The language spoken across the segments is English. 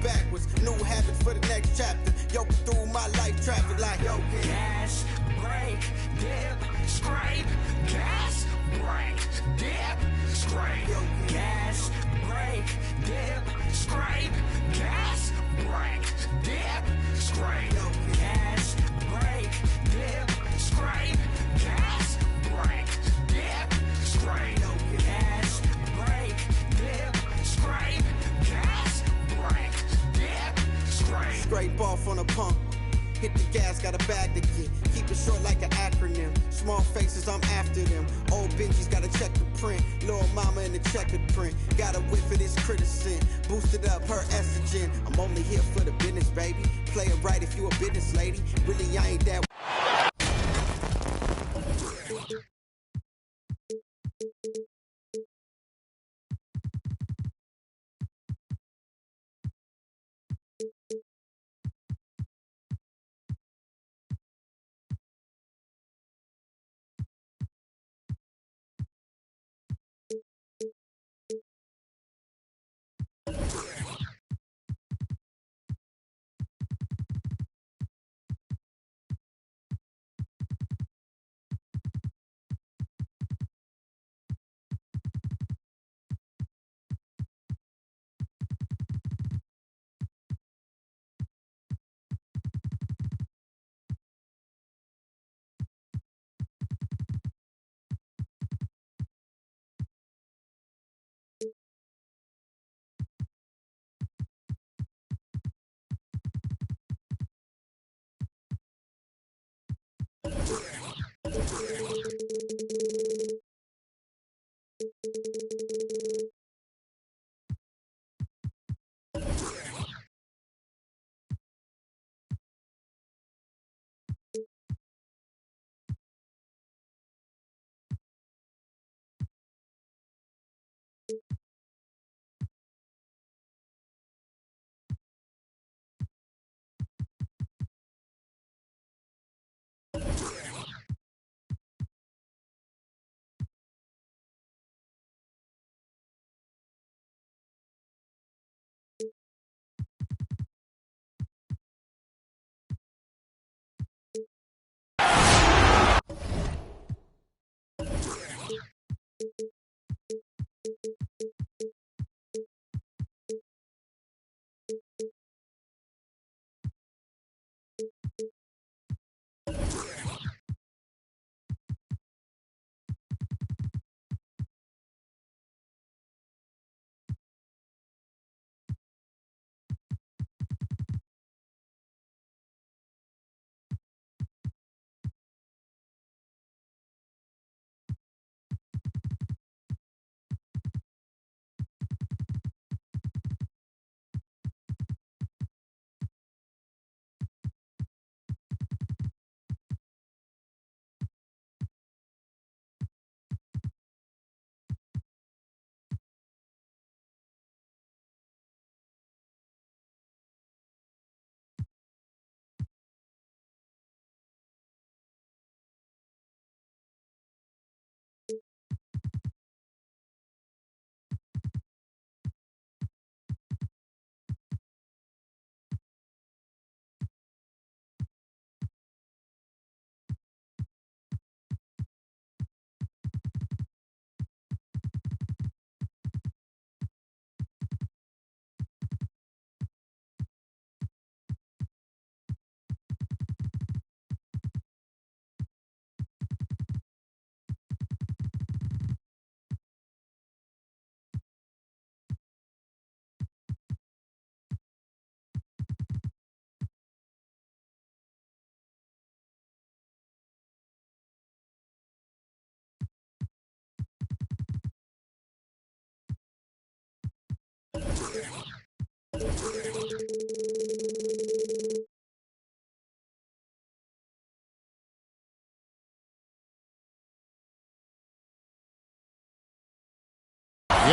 backwards. New habit for the next chapter. Yo, through my life traffic like yo. Gas, brake, dip, scrape. Gas, brake, dip, scrape. Gas, brake, dip, scrape. Gas, brake, dip, scrape. Gas, brake, dip, scrape. Gas, brake, dip, scrape. Gas, brake, dip, scrape. Gas, brake, dip, scrape. Scrape off on a pump. Hit the gas, got a bag to get. Keep it short like an acronym. Small faces, I'm after them. Old Benji's gotta check the print. Little mama in the checkered print. Got a whiff of this criticin. Boosted up her estrogen. I'm only here for the business, baby. Play it right if you a business lady. Really, I ain't that.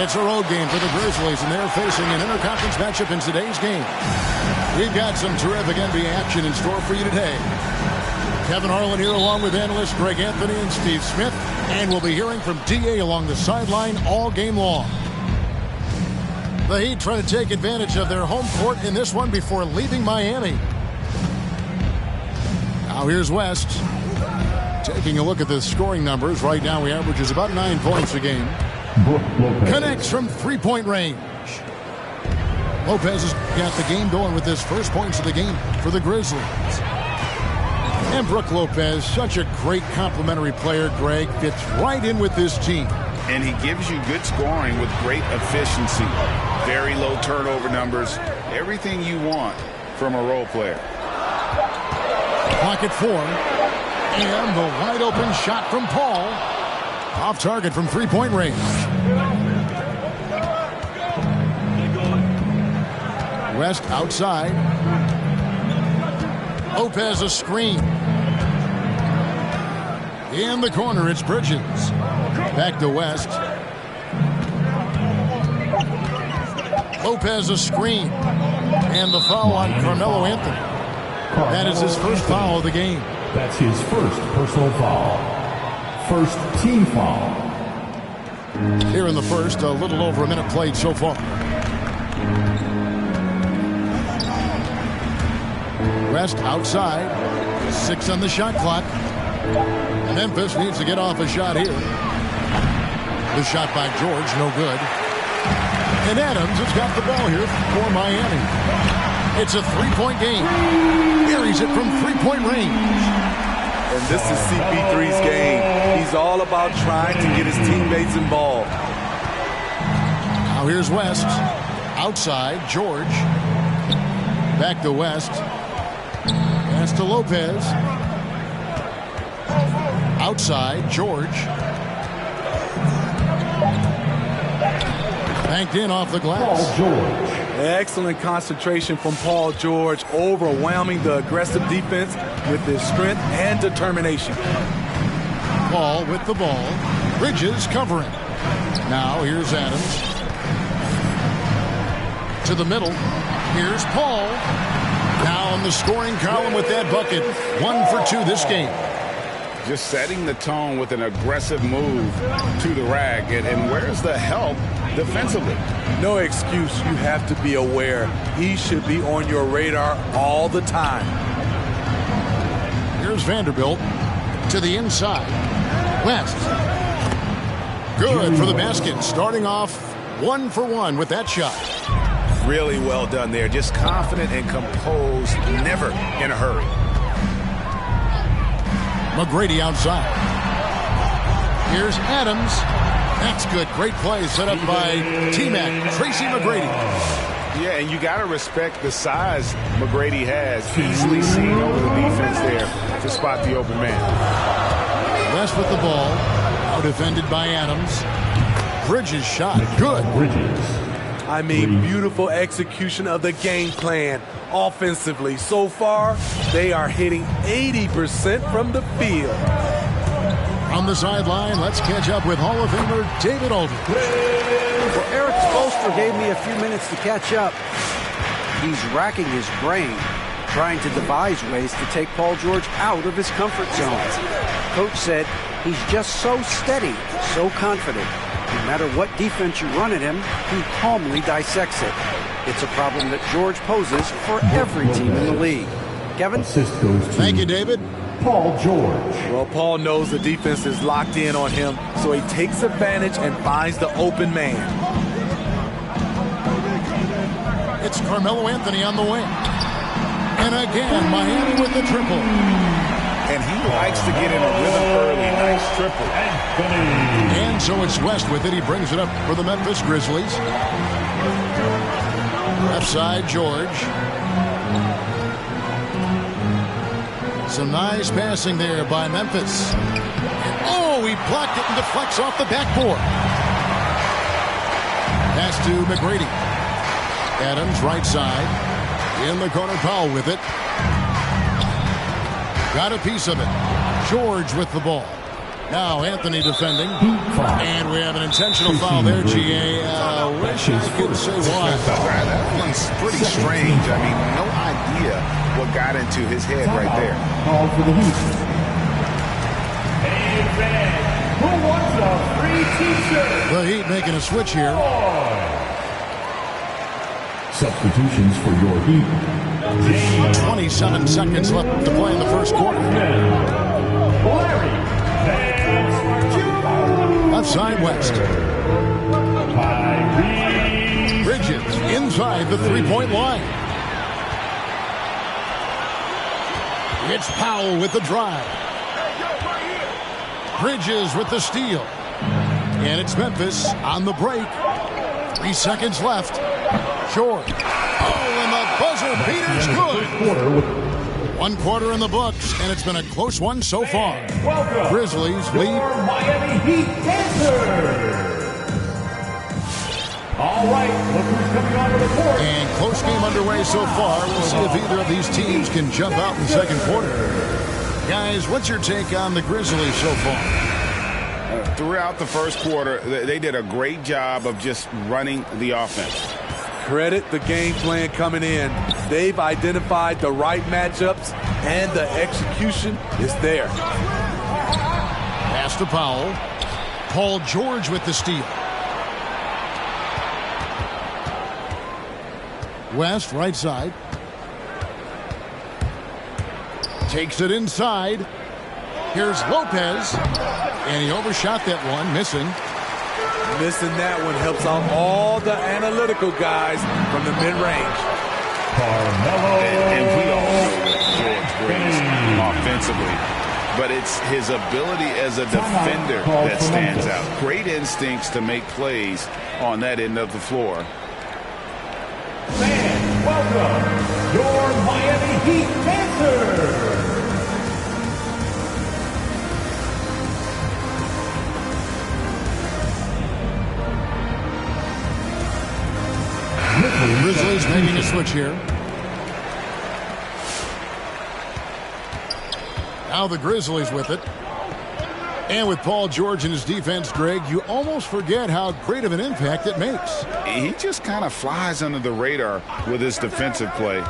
It's a road game for the Grizzlies, and they're facing an interconference matchup in today's game. We've got some terrific NBA action in store for you today. Kevin Harlan here along with analysts Greg Anthony and Steve Smith, and we'll be hearing from DA along the sideline all game long. The Heat trying to take advantage of their home court in this one before leaving Miami. Now here's West. Taking a look at the scoring numbers. Right now he averages about 9 points a game. Connects from three-point range. Lopez has got the game going with his first points of the game for the Grizzlies. And Brook Lopez, such a great complimentary player, Greg, fits right in with this team. And he gives you good scoring with great efficiency. Very low turnover numbers. Everything you want from a role player. Clock at 4. And the wide open shot from Paul. Off target from three-point range. West outside. Lopez a screen. In the corner, it's Bridges. Back to West. Lopez a screen. And the foul on Carmelo Anthony. That is his first foul of the game. That's his first personal foul. First team foul. Here in the first, a little over a minute played so far. West outside. 6 on the shot clock. Memphis needs to get off a shot here. The shot by George, no good. And Adams has got the ball here for Miami. It's a three-point game. Carries it from three-point range. And this is CP3's game. He's all about trying to get his teammates involved. Now here's West. Outside, George. Back to West. Pass to Lopez. Outside, George. Banked in off the glass. Paul George. Excellent concentration from Paul George, overwhelming the aggressive defense with his strength and determination. Paul with the ball. Bridges covering. Now here's Adams. To the middle. Here's Paul. Now in the scoring column with that bucket. 1 for 2 this game. Just setting the tone with an aggressive move to the rack. And where's the help defensively? No excuse. You have to be aware. He should be on your radar all the time. Here's Vanderbilt to the inside. West. Good for the basket. Starting off 1 for 1 with that shot. Really well done there. Just confident and composed. Never in a hurry. McGrady outside. Here's Adams. That's good. Great play set up by T-Mac, Tracy McGrady. Yeah, and you got to respect the size McGrady has. Easily seen over the defense there to spot the open man. West with the ball. Now defended by Adams. Bridges shot. Good. Bridges. I mean, beautiful execution of the game plan offensively. So far, they are hitting 80% from the field. On the sideline, let's catch up with Hall of Famer David Aldridge. Well, Eric Spoelstra gave me a few minutes to catch up. He's racking his brain, trying to devise ways to take Paul George out of his comfort zone. Coach said he's just so steady, so confident. No matter what defense you run at him, he calmly dissects it. It's a problem that George poses for every team in the league. Kevin? Assist goes to Thank you, David. Paul George. Well, Paul knows the defense is locked in on him, so he takes advantage and finds the open man. It's Carmelo Anthony on the wing. And again, Miami with the triple. And he likes to get in a rhythm early. Nice triple. And so it's West with it. He brings it up for the Memphis Grizzlies. Left side, George. Some nice passing there by Memphis. Oh, he blocked it and deflects off the backboard. Pass to McGrady. Adams, right side. In the corner, Powell with it. Got a piece of it. George with the ball. Now Anthony defending. And we have an intentional foul there, G.A. Wish I could say why. That one's pretty strange. I mean, no idea what got into his head right there. Call for the Heat. Hey, fan, who wants a free t-shirt? The Heat making a switch here. Substitutions for your Heat. 27 seconds left to play in the first quarter. Left side, West. Bridges inside the three-point line. It's Powell with the drive. Bridges with the steal. And it's Memphis on the break. 3 seconds left. George. Oh, and the buzzer beater's good. 1 quarter in the books, and it's been a close one so far. Grizzlies lead. Miami Heat Panthers. All right, look who's coming onto the court. And close game underway so far. We'll see if either of these teams can jump out in the second quarter. Guys, what's your take on the Grizzlies so far? Throughout the first quarter, they did a great job of just running the offense. Credit the game plan coming in. They've identified the right matchups, and the execution is there. Pass to Powell. Paul George with the steal. West, right side. Takes it inside. Here's Lopez. And he overshot that one, missing. Missing that one helps out all the analytical guys from the mid-range. And we all know what George brings offensively. But it's his ability as a defender that stands out. Great instincts to make plays on that end of the floor. Fans, welcome your Miami Heat Panthers. Grizzlies making a switch here. Now the Grizzlies with it. And with Paul George in his defense, Greg, you almost forget how great of an impact it makes. He just kind of flies under the radar with his defensive play.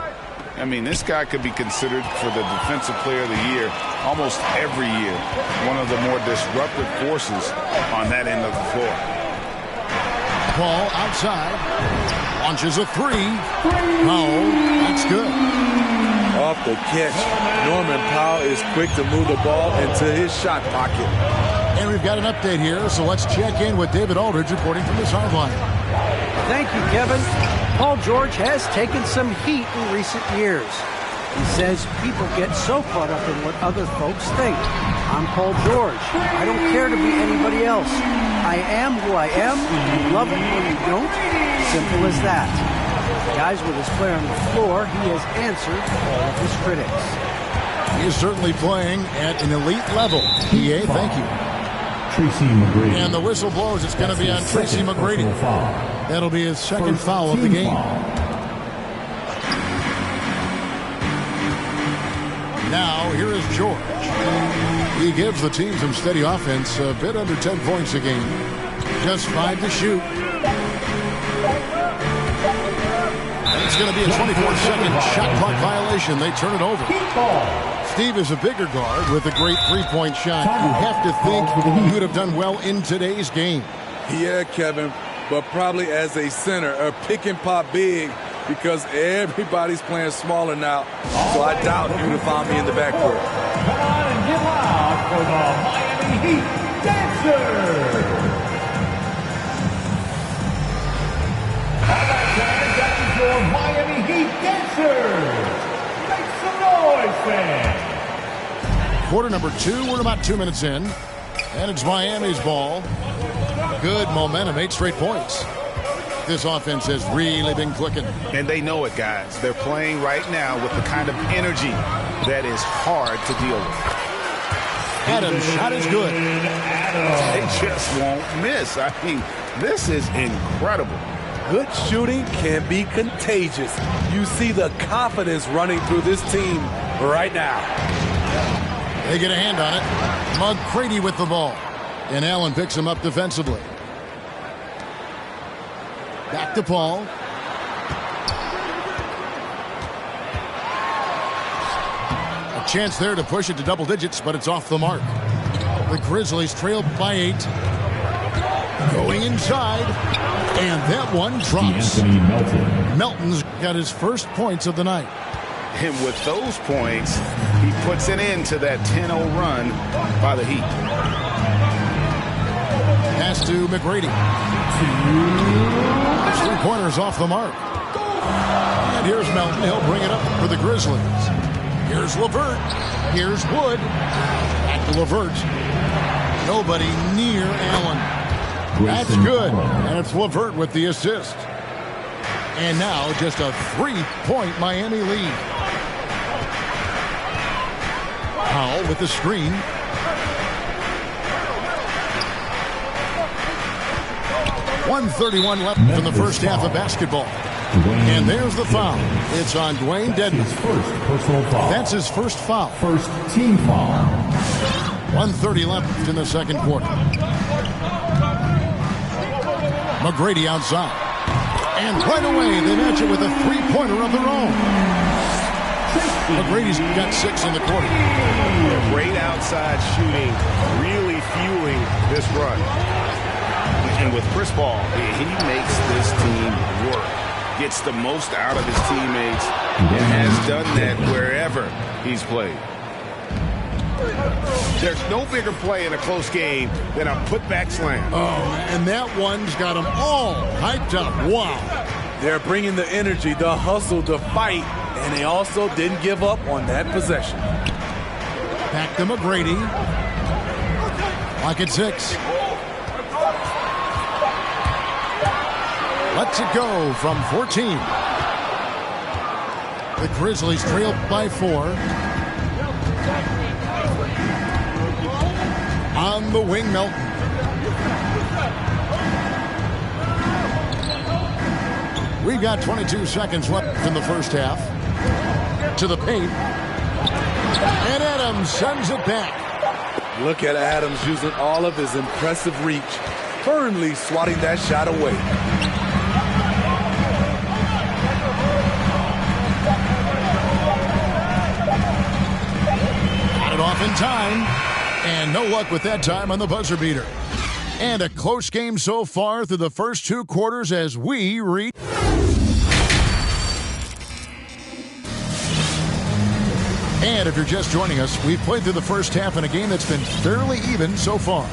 I mean, this guy could be considered for the Defensive Player of the Year almost every year. One of the more disruptive forces on that end of the floor. Paul outside. Launches a three. Powell, that's good. Off the catch, Norman Powell is quick to move the ball into his shot pocket. And we've got an update here, so let's check in with David Aldridge reporting from the sideline. Thank you, Kevin. Paul George has taken some heat in recent years. He says people get so caught up in what other folks think. I'm Paul George. I don't care to be anybody else. I am who I am. You love it or you don't. Simple as that. Guys, with his play on the floor, he has answered all of his critics. He is certainly playing at an elite level. PA, thank you. Tracy McGrady. And the whistle blows. It's going to be on Tracy McGrady. That'll be his second foul of the game. Now, here is George. He gives the team some steady offense, a bit under 10 points a game. Just 5 to shoot. And it's going to be a 24-second shot clock violation. They turn it over. Steve is a bigger guard with a great three-point shot. You have to think he would have done well in today's game. Yeah, Kevin, but probably as a center, a pick and pop big, because everybody's playing smaller now. So I doubt you would have found me in the backcourt. Come on and get loud for the Miami Heat Dancers. All right, guys, that is your Miami Heat Dancers. Make some noise, fans. Quarter number 2, we're about 2 minutes in. And it's Miami's ball. Good momentum, 8 straight points. This offense has really been clicking. And they know it, guys. They're playing right now with the kind of energy that is hard to deal with. Adam's shot is good. They just won't miss. I mean, this is incredible. Good shooting can be contagious. You see the confidence running through this team right now. They get a hand on it. McGrady with the ball. And Allen picks him up defensively. Back to Paul. A chance there to push it to double digits, but it's off the mark. The Grizzlies trail by 8. Going inside. And that one drops. Melton's got his first points of the night. And with those points, he puts an end to that 10-0 run by the Heat. Pass to McGrady. 3-pointers off the mark. And here's Melton. He'll bring it up for the Grizzlies. Here's LeVert. Here's Wood. Back to LeVert. Nobody near Allen. That's good. And it's LeVert with the assist. And now just a 3-point Miami lead. Powell with the screen. .131 left in the first half of basketball. And there's the foul. It's on Dwayne Dedmon. That's his first foul. First team foul. 1:30 left in the second quarter. McGrady outside. And right away, they match it with a 3-pointer of their own. McGrady's got 6 in the quarter. Great outside shooting, really fueling this run. And with Chris Paul, he makes this team work. Gets the most out of his teammates and has done that wherever he's played. There's no bigger play in a close game than a putback slam. Oh, and that one's got them all hyped up. Wow. They're bringing the energy, the hustle, the fight, and they also didn't give up on that possession. Back to McGrady. Lock at 6. Lets it go from 14. The Grizzlies trail by 4. On the wing, Melton. We've got 22 seconds left in the first half. To the paint. And Adams sends it back. Look at Adams using all of his impressive reach, firmly swatting that shot away. Got it off in time. And no luck with that time on the buzzer beater. And a close game so far through the first 2 quarters as we reach. And if you're just joining us, we've played through the first half in a game that's been fairly even so far.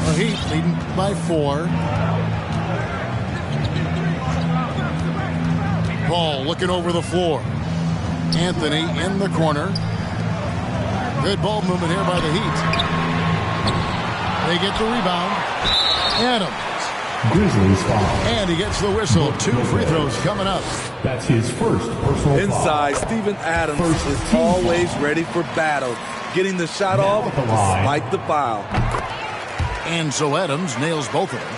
The Heat leading by 4. Ball looking over the floor. Anthony in the corner. Good ball movement here by the Heat. They get the rebound. Adams. Grizzlies foul. And he gets the whistle. 2 free throws coming up. That's his first personal Inside, foul. Steven Adams First is team always foul. ready for battle, getting the shot Now off at the line. despite the foul. And so Adams nails both of them.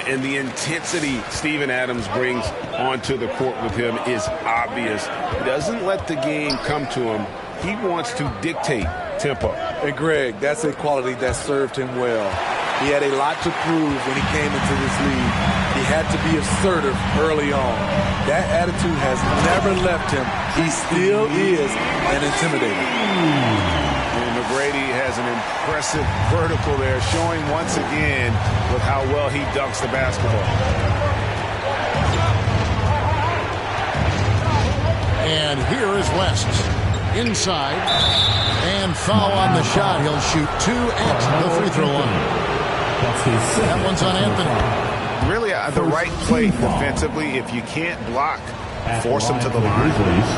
And the intensity Steven Adams brings onto the court with him is obvious. He doesn't let the game come to him. He wants to dictate tempo. And Greg, that's a quality that served him well. He had a lot to prove when he came into this league. He had to be assertive early on. That attitude has never left him. He still is an intimidator. And McGrady has an impressive vertical there, showing once again with how well he dunks the basketball. And here is West. Inside. And foul on the shot. He'll shoot 2 at the free throw line. That's his second. That one's on Anthony. Really, the right play defensively. If you can't block, force them to the line. Grizzlies.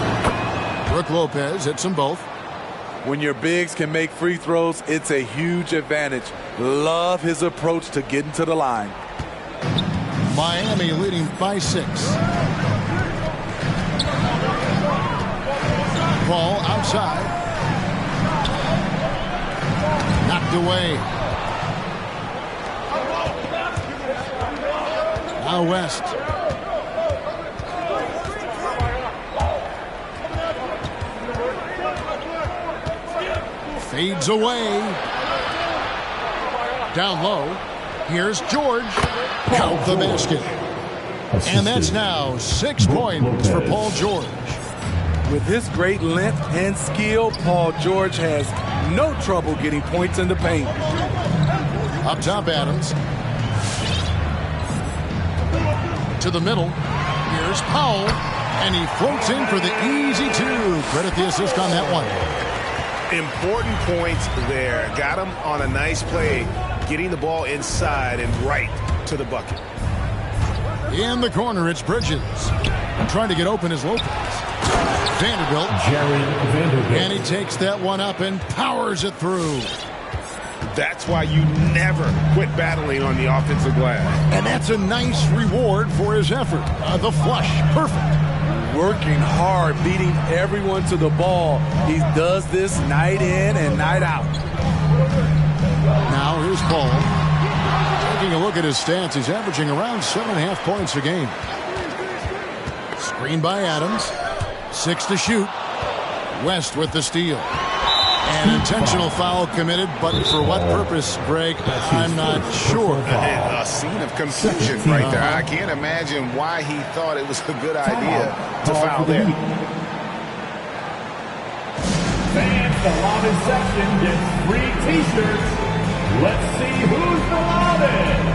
Brook Lopez hits them both. When your bigs can make free throws, it's a huge advantage. Love his approach to getting to the line. Miami leading by 6. Ball outside. Knocked away. Now West. Fades away. Down low. Here's George. Count the basket. And that's now 6 points for Paul George. With his great length and skill, Paul George has no trouble getting points in the paint. Up top, Adams. To the middle. Here's Powell. And he floats in for the easy 2. Credit the assist on that one. Important points there. Got him on a nice play, getting the ball inside and right to the bucket. In the corner, it's Bridges. Trying to get open is Lopez. Vanderbilt. And he takes that one up and powers it through. That's why you never quit battling on the offensive glass. And that's a nice reward for his effort. The flush, perfect. Working hard, beating everyone to the ball. He does this night in and night out. Now here's Paul. Taking a look at his stats, he's averaging around 7.5 points a game. Screen by Adams. 6 to shoot. West with the steal. An intentional foul committed, but for what purpose, Greg, I'm not sure. A scene of confusion right there. I can't imagine why he thought it was a good idea to foul there. Fans, the loudest section gets free t-shirts. Let's see who's the loudest.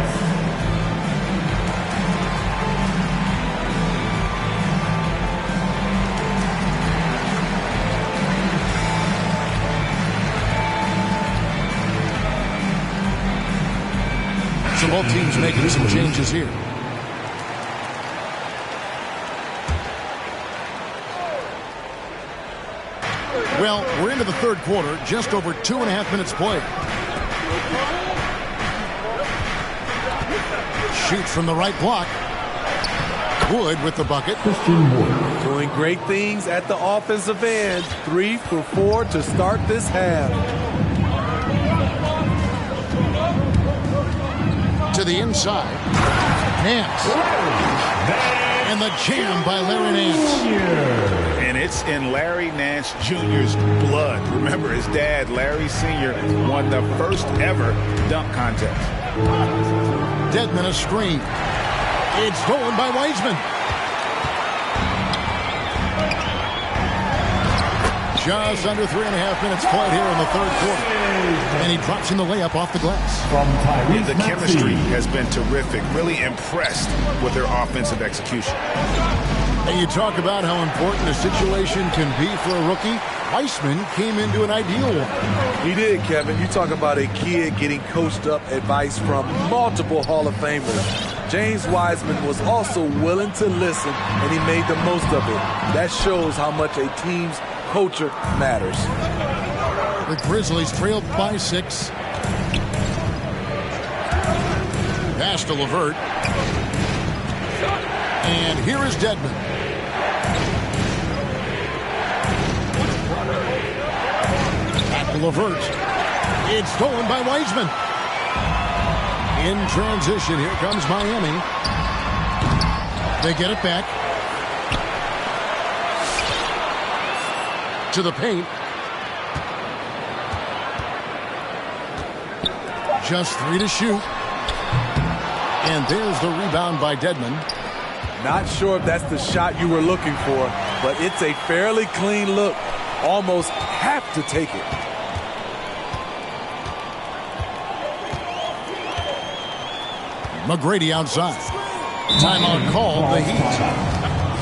So both teams making some changes here. Well, we're into the third quarter, just over 2.5 minutes played. Shoots from the right block. Wood with the bucket. Doing great things at the offensive end. 3 for 4 to start this half. To the inside. Nance. And the jam by Larry Nance. And it's in Larry Nance Jr.'s blood. Remember, his dad, Larry Sr., won the first ever dunk contest. Dedmon a screen. It's stolen by Wiseman. Just under 3.5 minutes played here in the third quarter. And he drops in the layup off the glass. The chemistry has been terrific. Really impressed with their offensive execution. And you talk about how important a situation can be for a rookie. Wiseman came into an ideal one. He did, Kevin. You talk about a kid getting coached up advice from multiple Hall of Famers. James Wiseman was also willing to listen, and he made the most of it. That shows how much a team's culture matters. The Grizzlies trailed by 6. Pass to LeVert. And here is Dedmon. Back to LeVert. It's stolen by Wiseman. In transition, here comes Miami. They get it back. To the paint. Just 3 to shoot. And there's the rebound by Dedmon. Not sure if that's the shot you were looking for, but it's a fairly clean look. Almost have to take it. McGrady outside. Timeout called, the Heat.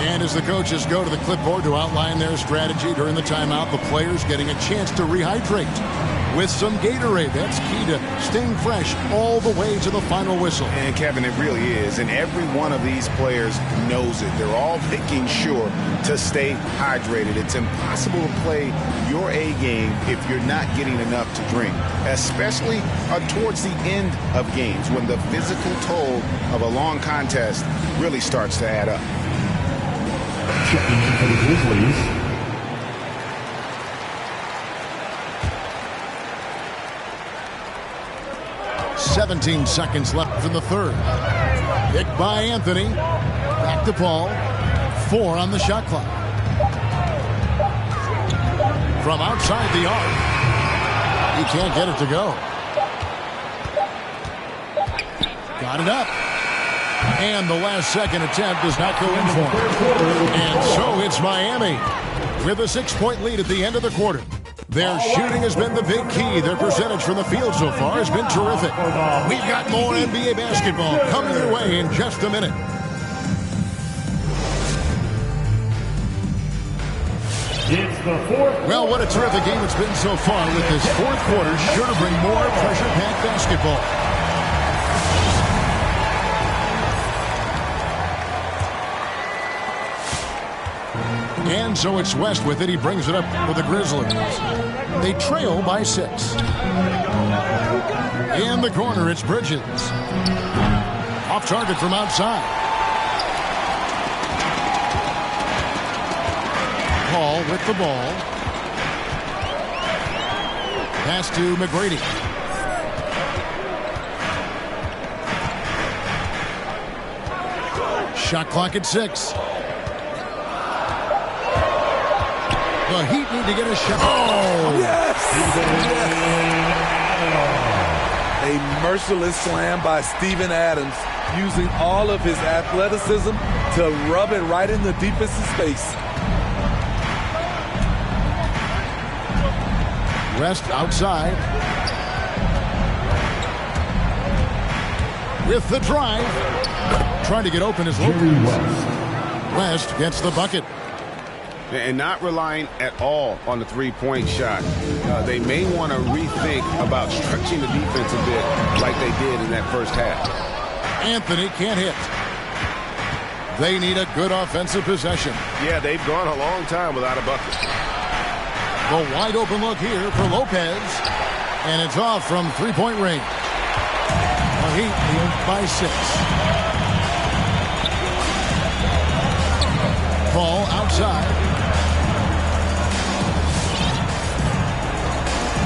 And as the coaches go to the clipboard to outline their strategy during the timeout, the players getting a chance to rehydrate with some Gatorade. That's key to staying fresh all the way to the final whistle. And Kevin, it really is. And every one of these players knows it. They're all making sure to stay hydrated. It's impossible to play your A game if you're not getting enough to drink, especially towards the end of games when the physical toll of a long contest really starts to add up. Checking in for the Grizzlies. 17 seconds left in the third. Picked by Anthony. Back to Paul. 4 on the shot clock. From outside the arc. He can't get it to go. Got it up. And the last-second attempt does not go in for him. And so it's Miami with a 6-point lead at the end of the quarter. Their shooting has been the big key. Their percentage from the field so far has been terrific. We've got more NBA basketball coming your way in just a minute. Well, what a terrific game it's been so far, with this fourth quarter sure to bring more pressure-packed basketball. And so it's West with it. He brings it up for the Grizzlies. They trail by 6. In the corner, it's Bridges. Off target from outside. Paul with the ball. Pass to McGrady. Shot clock at 6. The Heat need to get a shot. Oh! Yes! A merciless slam by Steven Adams, using all of his athleticism to rub it right in the deepest space. West outside. With the drive. Trying to get open is Lopez. West gets the bucket. And not relying at all on the three-point shot. They may want to rethink about stretching the defense a bit like they did in that first half. Anthony can't hit. They need a good offensive possession. Yeah, they've gone a long time without a bucket. The wide open look here for Lopez. And it's off from three-point range. The Heat lead by 6. Ball outside.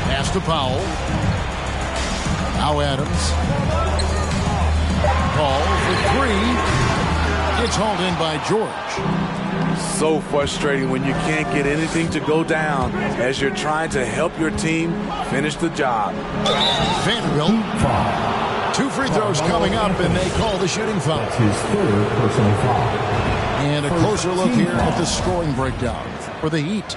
Pass to Powell. Now Adams. Ball for 3. It's hauled in by George. So frustrating when you can't get anything to go down as you're trying to help your team finish the job. Vanderbilt. 2 free throws coming up, and they call the shooting foul. His third personal foul. And a closer look here at the scoring breakdown for the Heat.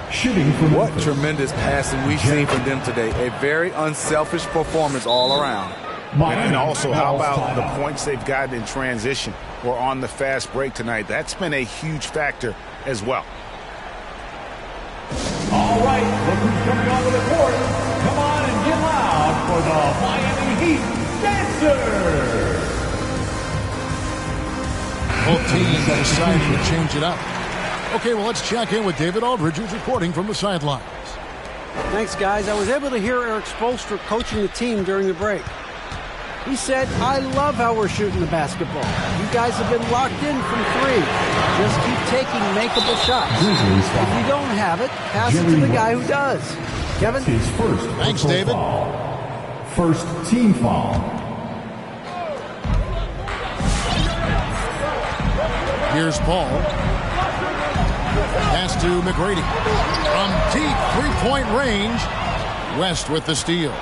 What tremendous passing we've seen from them today. A very unselfish performance all around. And also, how about the points they've gotten in transition or on the fast break tonight? That's been a huge factor as well. All right, look who's coming onto the court. Come on and get loud for the Miami Heat Dancers. Both teams deciding to change it up. Okay, well, let's check in with David Aldridge, who's reporting from the sidelines. Thanks, guys. I was able to hear Eric Spoelstra coaching the team during the break. He said, I love how we're shooting the basketball. You guys have been locked in from 3. Just keep taking makeable shots. If you don't have it, pass it to the guy who does. Kevin? His first Thanks, David. Foul. First team foul. Here's Paul. Pass to McGrady. From deep three-point range, West with the steal.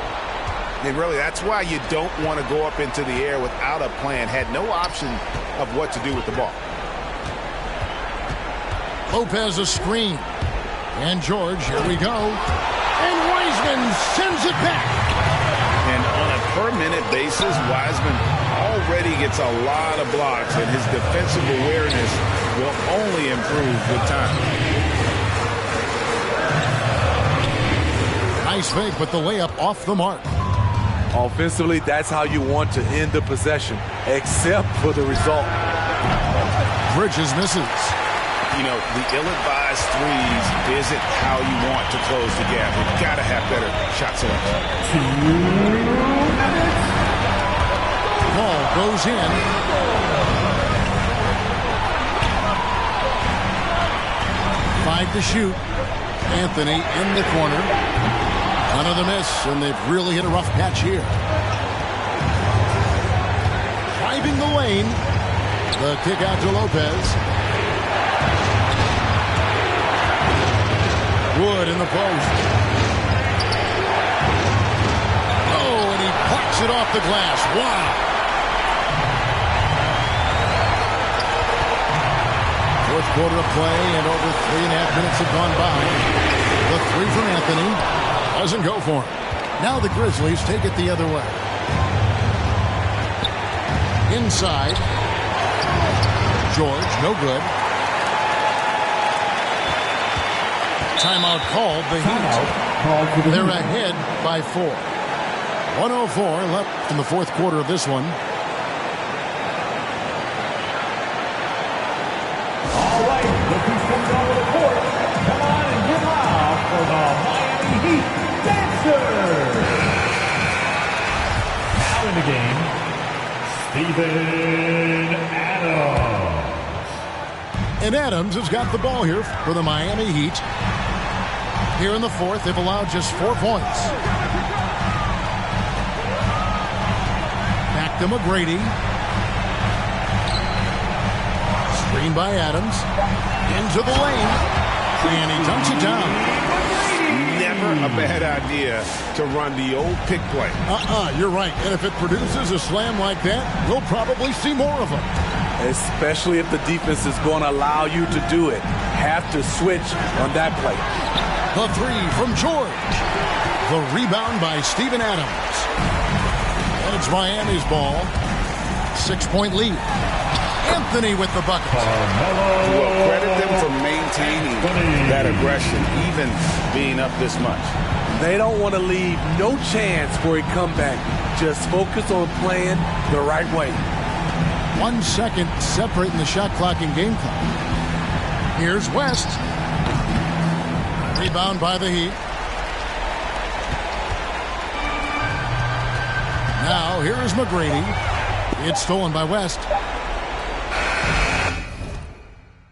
And really, that's why you don't want to go up into the air without a plan. Had no option of what to do with the ball. Lopez a screen. And George, here we go. And Wiseman sends it back. And on a per-minute basis, Wiseman already gets a lot of blocks, and his defensive awareness will only improve with time. Nice fake, but the layup off the mark. Offensively, that's how you want to end the possession, except for the result. Bridges misses. You know, the ill-advised threes isn't how you want to close the gap. You've got to have better shot selection. 2 minutes. Ball goes in. Five to shoot. Anthony in the corner. Another miss, and they've really hit a rough patch here. Driving the lane. The kick out to Lopez. Wood in the post. Oh, and he plucks it off the glass. Wow. Fourth quarter of play, and over 3.5 minutes have gone by. The three from Anthony doesn't go for him. Now the Grizzlies take it the other way. Inside. George, no good. Timeout called. The Heat. They're ahead by 4. 1:04 left in the fourth quarter of this one. All right, look who's coming over the court. Come on and get loud for the Miami Heat Dancers. Now in the game, Steven Adams. And Adams has got the ball here for the Miami Heat. Here in the fourth, they've allowed just 4 points. Back to McGrady. Screen by Adams. Into the lane. And he dunks it down. Never a bad idea to run the old pick play. You're right. And if it produces a slam like that, we'll probably see more of them. Especially if the defense is going to allow you to do it. Have to switch on that play. The three from George. The rebound by Steven Adams. And it's Miami's ball. 6-point lead. Anthony with the bucket. Well, credit them for maintaining that aggression, even being up this much. They don't want to leave no chance for a comeback. Just focus on playing the right way. 1 second separating the shot clock and game clock. Here's West. Rebound by the Heat. Now here is McGrady. It's stolen by West.